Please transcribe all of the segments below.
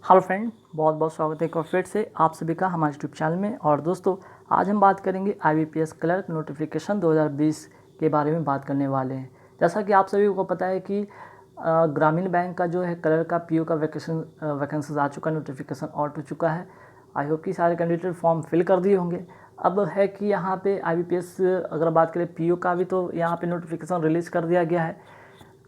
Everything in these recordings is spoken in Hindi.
हेलो फ्रेंड, बहुत बहुत स्वागत है एक बार फिर से आप सभी का हमारे यूट्यूब चैनल में। और दोस्तों, आज हम बात करेंगे IBPS क्लर्क नोटिफिकेशन 2020 के बारे में बात करने वाले हैं। जैसा कि आप सभी को पता है कि ग्रामीण बैंक का जो है क्लर्क का PO का वैकेंसीज आ चुका है, नोटिफिकेशन आउट हो चुका है। आई होप कि सारे कैंडिडेट फॉर्म फिल कर दिए होंगे। अब है कि यहाँ पे IBPS अगर बात करें PO का भी, तो यहाँ पे नोटिफिकेशन रिलीज़ कर दिया गया है।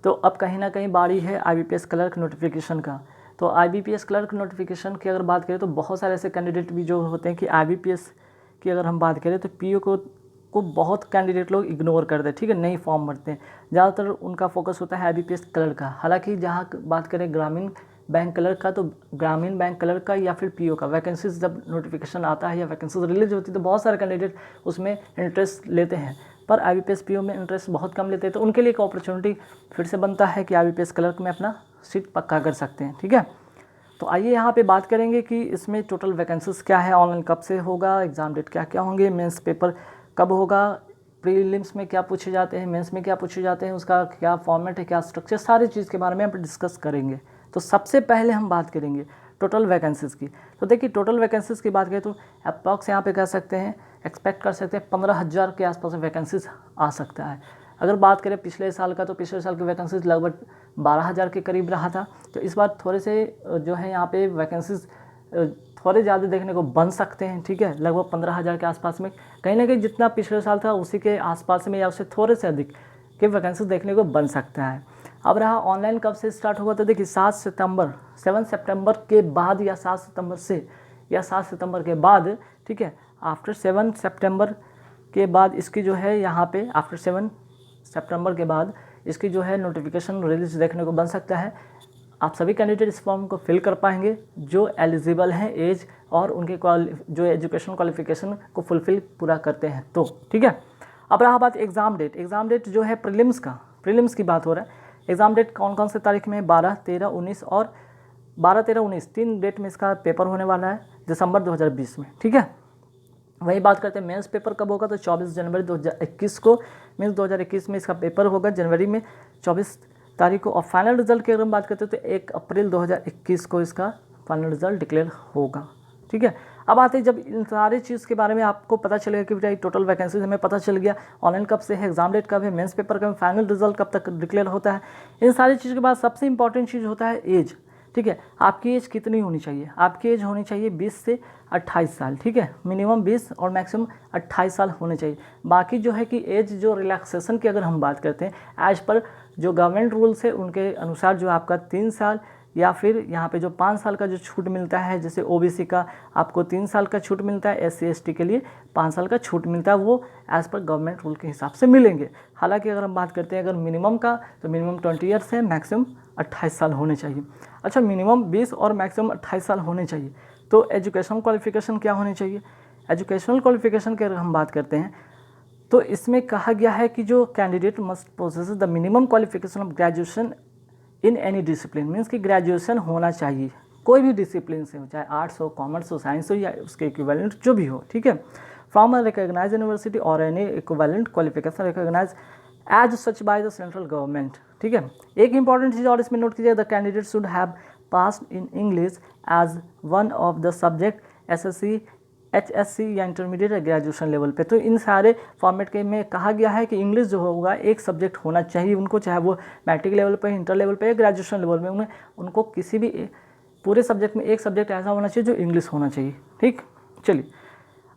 तो अब कहीं ना कहीं बारी है IBPS क्लर्क नोटिफिकेशन का। तो IBPS क्लर्क नोटिफिकेशन की अगर बात करें तो बहुत सारे ऐसे कैंडिडेट भी जो होते हैं कि IBPS की अगर हम बात करें तो PO को बहुत कैंडिडेट लोग इग्नोर करते हैं, ठीक है, नहीं फॉर्म भरते हैं। ज़्यादातर उनका फोकस होता है IBPS क्लर्क का। हालांकि जहाँ बात करें ग्रामीण बैंक क्लर्क का, तो ग्रामीण बैंक क्लर्क का या फिर PO का वैकेंसीज जब नोटिफिकेशन आता है या वैकेंसीज रिलीज होती है तो बहुत सारे कैंडिडेट उसमें इंटरेस्ट लेते हैं। पर IBPS PO में इंटरेस्ट बहुत कम लेते हैं, तो उनके लिए एक अपॉर्चुनिटी फिर से बनता है कि IBPS क्लर्क में अपना सीट पक्का कर सकते हैं, ठीक है। तो आइए यहाँ पे बात करेंगे कि इसमें टोटल वैकेंसीज क्या है, ऑनलाइन कब से होगा, एग्ज़ाम डेट क्या क्या होंगे, मेंस पेपर कब होगा, प्रीलिम्स में क्या पूछे जाते हैं, मेंस में क्या पूछे जाते हैं, उसका क्या फॉर्मेट है, क्या स्ट्रक्चर, सारी चीज़ के बारे में हम डिस्कस करेंगे। तो सबसे पहले हम बात करेंगे टोटल वैकेंसीज़ की। तो देखिए, टोटल वैकेंसीज़ की बात करें तो अप्रॉक्स यहाँ पे कह सकते हैं, एक्सपेक्ट कर सकते हैं 15,000 के आसपास वैकेंसीज आ सकता है। अगर बात करें पिछले साल का, तो पिछले साल की वैकेंसीज लगभग 12,000 के करीब रहा था। तो इस बार थोड़े से जो है यहाँ पे वैकेंसीज थोड़े ज़्यादा देखने को बन सकते हैं, ठीक है, लगभग 15,000 के आसपास में। कहीं ना कहीं जितना पिछले साल था उसी के आसपास में या उससे थोड़े से अधिक के वैकेंसीज देखने को बन सकता है। अब रहा ऑनलाइन कब से स्टार्ट होगा, तो देखिए 7 सितंबर के बाद या 7 सितंबर से या 7 सितंबर के बाद, ठीक है। आफ्टर 7 सितंबर के बाद इसकी जो है यहाँ पे आफ्टर 7 सितंबर के बाद इसकी जो है नोटिफिकेशन रिलीज देखने को बन सकता है। आप सभी कैंडिडेट इस फॉर्म को फिल कर पाएंगे जो एलिजिबल हैं एज और उनके जो एजुकेशन क्वालिफिकेशन को फुलफिल पूरा करते हैं, तो ठीक है। अब रहा बात एग्ज़ाम डेट जो है प्रीलिम्स की बात हो रहा है। एग्ज़ाम डेट कौन कौन से तारीख में, 12, 13, 19 और 12, 13, 19 3 डेट में इसका पेपर होने वाला है दिसंबर 2020 में, ठीक है। वही बात करते हैं मेंस पेपर कब होगा, तो 24 जनवरी 2021 को मीन्स 2021 में इसका पेपर होगा, जनवरी में 24 तारीख को। और फाइनल रिजल्ट की अगर हम बात करते हैं तो 1 अप्रैल 2021 को इसका फाइनल रिजल्ट डिक्लेयर होगा, ठीक है। अब आते हैं, जब इन सारी चीज़ के बारे में आपको पता चलेगा कि बेटा टोटल वैकेंसीज हमें पता चल गया, ऑनलाइन कब से है, एग्जाम डेट कब है, मेंस पेपर कब है, फाइनल रिजल्ट कब तक डिक्लेयर होता है, इन सारी चीज़ के बाद सबसे इंपॉर्टेंट चीज़ होता है एज, ठीक है। आपकी एज कितनी होनी चाहिए, आपकी एज होनी चाहिए 20 से 28 साल, ठीक है। मिनिमम 20 और मैक्सिमम 28 साल होने चाहिए। बाकी जो है कि एज जो रिलैक्सेशन की अगर हम बात करते हैं एज पर जो गवर्नमेंट रूल्स है उनके अनुसार जो आपका 3 साल या फिर यहाँ पे जो 5 साल का जो छूट मिलता है, जैसे OBC का आपको 3 साल का छूट मिलता है, SC ST के लिए 5 साल का छूट मिलता है, वो एज़ पर गवर्नमेंट रूल के हिसाब से मिलेंगे। हालांकि अगर हम बात करते हैं अगर मिनिमम का, तो मिनिमम 20 ईयर्स है, मैक्सिमम 28 साल होने चाहिए। अच्छा, मिनिमम 20 और मैक्सिमम 28 साल होने चाहिए। तो एजुकेशन क्वालिफिकेशन क्या होनी चाहिए, एजुकेशनल क्वालिफिकेशन की अगर हम बात करते हैं तो इसमें कहा गया है कि जो candidate must possess the minimum qualification of graduation in any discipline, means कि ग्रेजुएशन होना चाहिए कोई भी डिसिप्लिन से हो, चाहे आर्ट्स हो, कॉमर्स हो, साइंस हो या उसके इक्विवेलेंट जो भी हो, ठीक है, फ्रॉम अ रिकॉग्नाइज यूनिवर्सिटी और any equivalent qualification recognise as such by the central government, ठीक है। एक इंपॉर्टेंट चीज़ और इसमें नोट कीजिए, the candidate should have passed in English as one of the subject SSC HSC या इंटरमीडिएट या ग्रेजुएशन लेवल पे। तो इन सारे फॉर्मेट के में कहा गया है कि इंग्लिश जो होगा एक सब्जेक्ट होना चाहिए उनको, चाहे वो मैट्रिक लेवल पे, इंटर लेवल पे या ग्रेजुएशन लेवल में, उनको किसी भी पूरे सब्जेक्ट में एक सब्जेक्ट ऐसा होना चाहिए जो इंग्लिश होना चाहिए, ठीक। चलिए,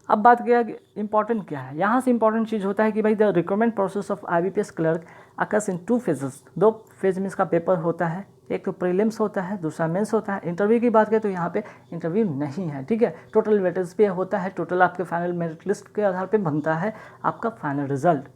अब बात किया इंपॉर्टेंट क्या है, यहाँ से इंपॉर्टेंट चीज़ होता है कि भाई the recruitment process of IBPS clerk occurs in 2 phases, 2 phase में इसका पेपर होता है। एक तो प्रीलिम्स होता है, दूसरा मेंस होता है। इंटरव्यू की बात करें तो यहाँ पे इंटरव्यू नहीं है, ठीक है। टोटल वेटेज पे होता है, टोटल आपके फाइनल मेरिट लिस्ट के आधार पे बनता है आपका फाइनल रिजल्ट।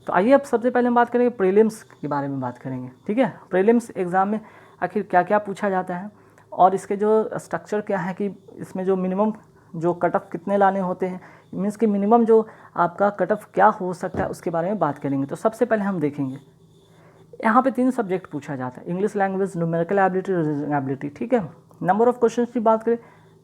तो आइए अब सबसे पहले हम बात करेंगे प्रीलिम्स के बारे में बात करेंगे, ठीक है। प्रीलिम्स एग्ज़ाम में आखिर क्या क्या पूछा जाता है और इसके जो स्ट्रक्चर क्या है, कि इसमें जो मिनिमम जो कट ऑफ कितने लाने होते हैं, मीन्स कि मिनिमम जो आपका कट ऑफ क्या हो सकता है उसके बारे में बात करेंगे। तो सबसे पहले हम देखेंगे यहाँ पे 3 सब्जेक्ट पूछा जाता है, English language, numerical ability, reasoning ability, ठीक है। नंबर ऑफ क्वेश्चन की बात करें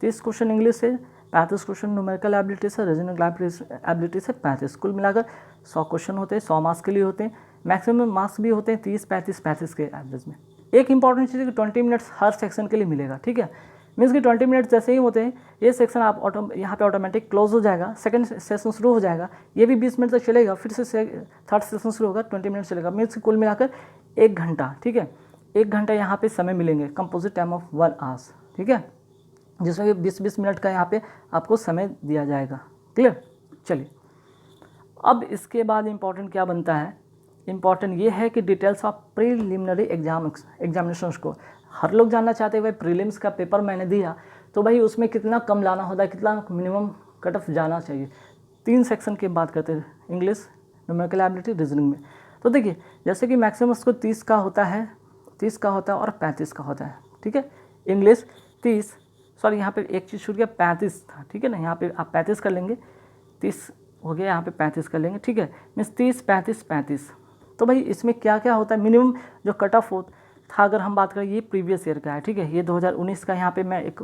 30 क्वेश्चन इंग्लिश से, 35 क्वेश्चन न्यूमेरिकल एबिलिटी से, रीजनिंग एबिलिटी से 35, कुल मिलाकर 100 क्वेश्चन होते हैं, 100 मार्क्स के लिए होते हैं। मैक्सिमम मार्क्स भी होते हैं 30, 35 के एवरेज में, एक इंपॉर्टेंट चीज़ है कि 20 मिनट्स हर सेक्शन के लिए मिलेगा, ठीक है। मीन्स कि 20 मिनट्स जैसे ही होते हैं ये सेक्शन आप यहाँ पे ऑटोमेटिक क्लोज हो जाएगा, सेकंड सेशन शुरू हो जाएगा, ये भी 20 मिनट तक चलेगा, फिर से थर्ड सेशन शुरू होगा, 20 मिनट चलेगा। मीन्स कुल मिलाकर 1 घंटा, ठीक है, 1 घंटा यहाँ पे समय मिलेंगे, कंपोजिट टाइम ऑफ 1 आवर्स, ठीक है, जिसमें कि 20-20 मिनट का यहाँ पे आपको समय दिया जाएगा। क्लियर। चलिए अब इसके बाद इम्पॉर्टेंट क्या बनता है, इम्पॉर्टेंट ये है कि डिटेल्स ऑफ प्रीलिमिनरी एग्जामिनेशंस को हर लोग जानना चाहते हैं। भाई प्रीलिम्स का पेपर मैंने दिया तो भाई उसमें कितना कम लाना होता है, कितना मिनिमम कट ऑफ जाना चाहिए। 3 सेक्शन की बात करते हैं, इंग्लिश, न्यूमेरिकल एबिलिटी, रीजनिंग में। तो देखिए जैसे कि मैक्सिमम उसको 30 का होता है, 30 का होता है और 35 का होता है, ठीक है। इंग्लिश 30, सॉरी यहाँ पे एक चीज़ छूट गया, 35 था, ठीक है ना, यहाँ पे आप 35 कर लेंगे, 30 हो गया, यहाँ पे 35 कर लेंगे, ठीक है। मीन्स 30, 35, 35। तो भाई इसमें क्या क्या होता है, मिनिमम जो कट ऑफ था, अगर हम बात करें ये प्रीवियस ईयर का है, ठीक है, ये 2019 का। यहाँ पे मैं एक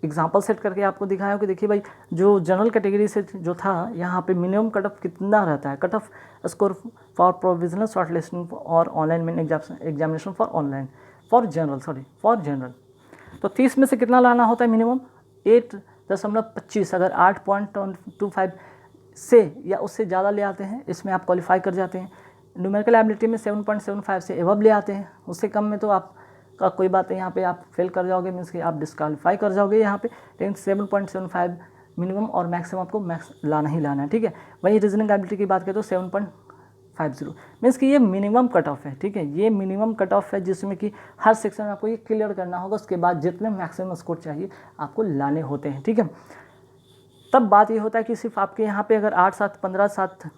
एग्जांपल सेट करके आपको दिखाया कि देखिए भाई जो जनरल कैटेगरी से जो था यहाँ पे मिनिमम कट ऑफ कितना रहता है, cut off score for provisional short listing और online main examination for online for general. तो 30 में से कितना लाना होता है मिनिमम, 8.25। अगर 8.25 से या उससे ज़्यादा ले आते हैं इसमें आप क्वालिफाई कर जाते हैं। न्यूमेरिकल एबिलिटी में 7.75 से एबव ले आते हैं, उससे कम में तो आपका कोई बात नहीं, यहाँ पे आप फेल कर जाओगे, मीन्स कि आप डिस्क्वालीफाई कर जाओगे यहाँ पे। लेकिन 7.75 मिनिमम और मैक्सिमम आपको लाना ही लाना है, ठीक है। वही रीजनिंग एबिलिटी की बात करें तो 7.50 मीन्स कि ये मिनिमम कट ऑफ है, ठीक है, ये मिनिमम कट ऑफ है जिसमें कि हर सेक्शन में आपको ये क्लियर करना होगा, उसके बाद जितने मैक्सिमम स्कोर चाहिए आपको लाने होते हैं, ठीक है। तब बात ये होता है कि सिर्फ आपके यहाँ पे अगर 8, 7, 15, 7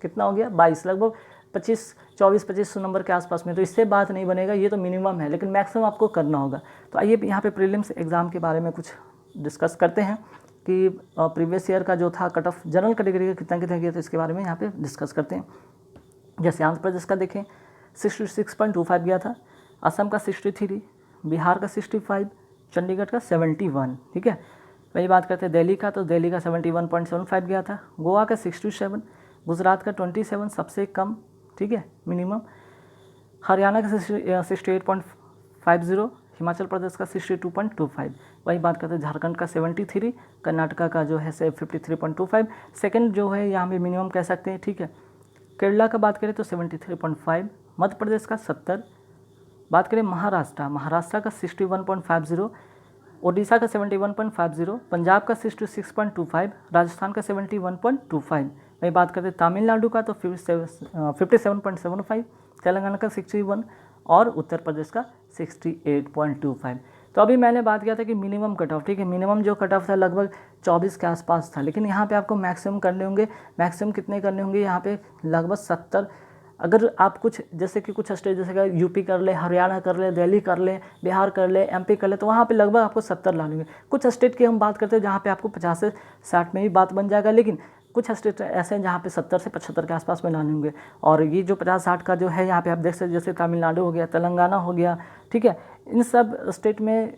कितना हो गया 22, लगभग 24-25 नंबर के आसपास में, तो इससे बात नहीं बनेगा, ये तो मिनिमम है, लेकिन मैक्सिमम आपको करना होगा। तो आइए यहाँ पे प्रीलिम्स एग्ज़ाम के बारे में कुछ डिस्कस करते हैं कि प्रीवियस ईयर का जो था कट ऑफ जनरल कैटेगरी का कितना गया, तो इसके बारे में यहाँ पे डिस्कस करते हैं। जैसे आंध्र प्रदेश का देखें 66.25 गया था, असम का 63, बिहार का 65, चंडीगढ़ का 71, ठीक है। वही बात करते हैं दिल्ली का, तो दिल्ली का 71.75 गया था, गोवा का 67, गुजरात का 27 सबसे कम, ठीक है, मिनिमम, हरियाणा का 68.50, हिमाचल प्रदेश का 62.25। वही बात करते हैं झारखंड का 73, कर्नाटका का जो है 53.25, सेकंड जो है यहाँ पे मिनिमम कह सकते हैं, ठीक है। केरला का बात करें तो 73.5, मध्य प्रदेश का 70, बात करें महाराष्ट्र का 61.50, ओडिशा का 71.50, पंजाब का 66.25, राजस्थान का 71.25। वही बात करते हैं तमिलनाडु का तो 57.75, तेलंगाना का 61 और उत्तर प्रदेश का 68.25। तो अभी मैंने बात किया था कि मिनिमम कट ऑफ, ठीक है, मिनिमम जो कट ऑफ था लगभग 24 के आसपास था, लेकिन यहाँ पे आपको मैक्सिमम करने होंगे। मैक्सिमम कितने करने होंगे यहाँ पे, लगभग 70। अगर आप कुछ जैसे कि कुछ स्टेट जैसे कि यूपी कर ले, हरियाणा कर ले, दिल्ली कर ले, बिहार कर ले, एमपी कर ले, तो वहाँ पे लगभग आपको 70 ला लेंगे। कुछ स्टेट की हम बात करते हैं जहाँ पे आपको 50 से 60 में भी बात बन जाएगा, लेकिन कुछ स्टेट ऐसे हैं जहाँ पे 70 से 75 के आसपास में लाने होंगे। और ये जो 50-60 का जो है यहाँ पे आप देख सकते, जैसे तमिलनाडु हो गया, तेलंगाना हो गया, ठीक है, इन सब स्टेट में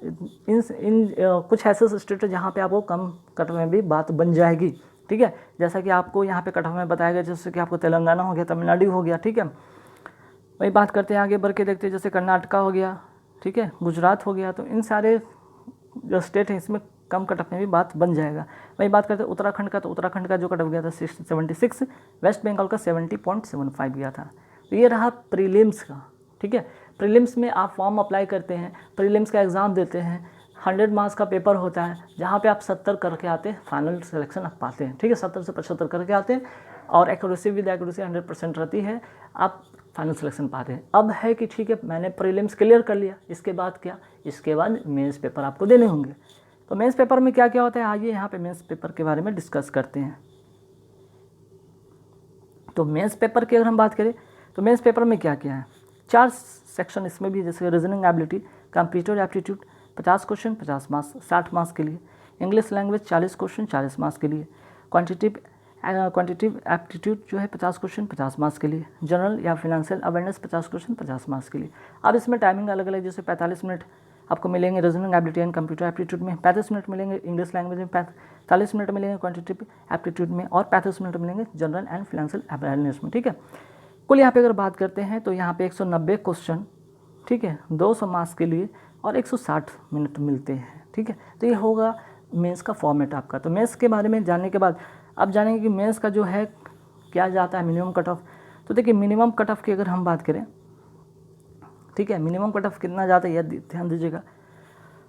कुछ ऐसे स्टेट है जहाँ पे आपको कम कट में भी बात बन जाएगी, ठीक है। जैसा कि आपको यहाँ पे कट ऑफ में बताया गया, जैसे कि आपको तेलंगाना हो गया, तमिलनाडु हो गया, ठीक है। वही बात करते हैं आगे बढ़ के देखते हैं, जैसे कर्नाटका हो गया, ठीक है, गुजरात हो गया, तो इन सारे जो स्टेट हैं इसमें कम कट ऑफ में भी बात बन जाएगा। वही बात करते हैं उत्तराखंड का, तो उत्तराखंड का जो कट ऑफ गया था 76, वेस्ट बंगाल का 70.75 गया था। तो ये रहा प्रीलिम्स का, ठीक है। प्रीलिम्स में आप फॉर्म अप्लाई करते हैं, प्रीलिम्स का एग्ज़ाम देते हैं, 100 मार्क्स का पेपर होता है, जहाँ पे आप 70 करके आते हैं, फाइनल सिलेक्शन आप पाते हैं, ठीक है, 70 से 75 करके आते हैं, और एक्यूरेसी विद एक्यूरेसी 100% रहती है, आप फाइनल सिलेक्शन पाते हैं। अब है कि ठीक है मैंने प्रीलिम्स क्लियर कर लिया, इसके बाद क्या, इसके बाद मेंस पेपर आपको देने होंगे। तो मेंस पेपर में क्या क्या होता है, आइए यहाँ पे मेंस पेपर के बारे में डिस्कस करते हैं। तो मेंस पेपर की अगर हम बात करें तो मेंस पेपर में क्या क्या है, 4 सेक्शन इसमें भी, जैसे reasoning ability, computer aptitude 50 question 50 marks 60 marks के लिए, इंग्लिश लैंग्वेज 40 क्वेश्चन 40 मार्क्स के लिए, क्वांटिटिव एप्टीट्यूड जो है 50 क्वेश्चन 50 मार्क्स के लिए, जनरल या फिनेंशियल अवेयरनेस 50 क्वेश्चन 50 मार्क्स के लिए। अब इसमें टाइमिंग अलग अलग, जैसे 45 मिनट आपको मिलेंगे reasoning ability and computer aptitude में, 35 मिनट मिलेंगे इंग्लिश लैंग्वेज में, 45 मिनट मिलेंगे क्वांटिटिव एप्टीट्यूड में, और 35 मिनट मिलेंगे जनरल एंड फिनेंशियल अवेयरनेस में, ठीक है। कुल यहाँ पे अगर बात करते हैं तो यहाँ पे 190 क्वेश्चन ठीक है, 200 मार्क्स के लिए और 160 मिनट मिलते हैं। ठीक है, तो ये होगा मेंस का फॉर्मेट आपका। तो मेंस के बारे में जानने के बाद अब जानेंगे कि मेंस का जो है क्या जाता है मिनिमम कट ऑफ। तो देखिए मिनिमम कट ऑफ की अगर हम बात करें, ठीक है, मिनिमम कट ऑफ कितना जाता है यह ध्यान दीजिएगा।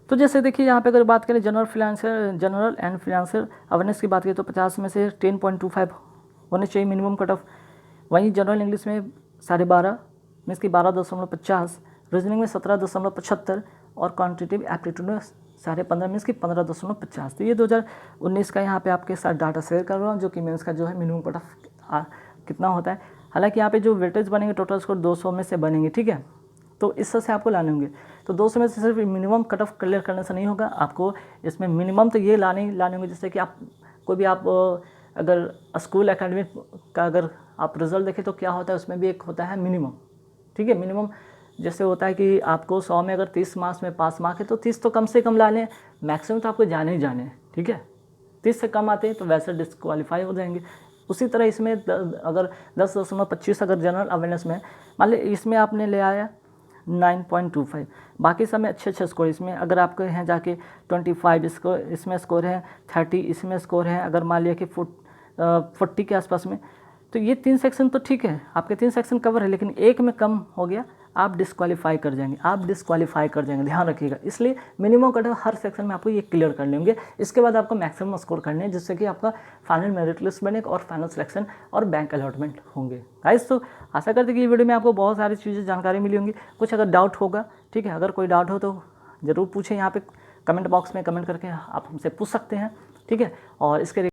तो जैसे देखिए यहाँ पे अगर बात करें जनरल एंड फाइनेंशियल अवेयरनेस की बात करें तो 50 में से 10.25 होने चाहिए मिनिमम कट ऑफ। वहीं जनरल इंग्लिश में 12.5 मीन्स की 12.50, रीजनिंग में 17.75 और क्वान्टिटेटिव एप्टीट्यूड में 15.5 मीन्स की 15.50। तो ये 2019 का यहाँ पे आपके साथ डाटा शेयर कर रहा हूँ, जो कि मेंस का जो है मिनिमम कट ऑफ कितना होता है। हालांकि यहाँ पे जो वेटेज बनेंगे टोटल स्कोर 200 में से बनेंगे, ठीक है, तो इस तरह से आपको लाने होंगे। तो 200 में से सिर्फ मिनिमम कट ऑफ क्लियर करने से नहीं होगा, आपको इसमें मिनिमम तो ये लाने होंगे जैसे कि आप कोई भी आप अगर स्कूल एकेडमिक का अगर आप रिजल्ट देखें तो क्या होता है उसमें भी एक होता है मिनिमम। ठीक है, मिनिमम जैसे होता है कि आपको 100 में अगर 30 मार्क्स में पास मार्क है तो 30 तो कम से कम ला लें, मैक्सिमम तो आपको जाने ही जाने हैं। ठीक है, 30 से कम आते हैं तो वैसे डिस्क्वालीफाई हो जाएंगे। उसी तरह इसमें अगर 10.25 अगर जनरल अवेयरनेस में मान ली इसमें आपने ले आया 9.25, बाकी सब में अच्छे स्कोर इसमें अगर आपके हैं जाके 25 स्कोर इसमें स्कोर है, 30 इसमें स्कोर है, अगर मान लिया कि 40 के आसपास में, तो ये 3 सेक्शन तो ठीक है, आपके 3 सेक्शन कवर है, लेकिन एक में कम हो गया आप डिस्क्वालीफाई कर जाएंगे, ध्यान रखिएगा। इसलिए minimum cut of her section में आपको ये क्लियर कर लेंगे। इसके बाद आपको मैक्सिमम स्कोर करने हैं जिससे कि आपका फाइनल मेरिट लिस्ट बनेगा और फाइनल सिलेक्शन और बैंक अलॉटमेंट होंगे। गाइस, तो आशा करते कि ये वीडियो में आपको बहुत सारी चीज़ें जानकारी मिली होंगी। कुछ अगर डाउट होगा, ठीक है, अगर कोई डाउट हो तो ज़रूर पूछें, यहाँ पे कमेंट बॉक्स में कमेंट करके आप हमसे पूछ सकते हैं। ठीक है, और इसके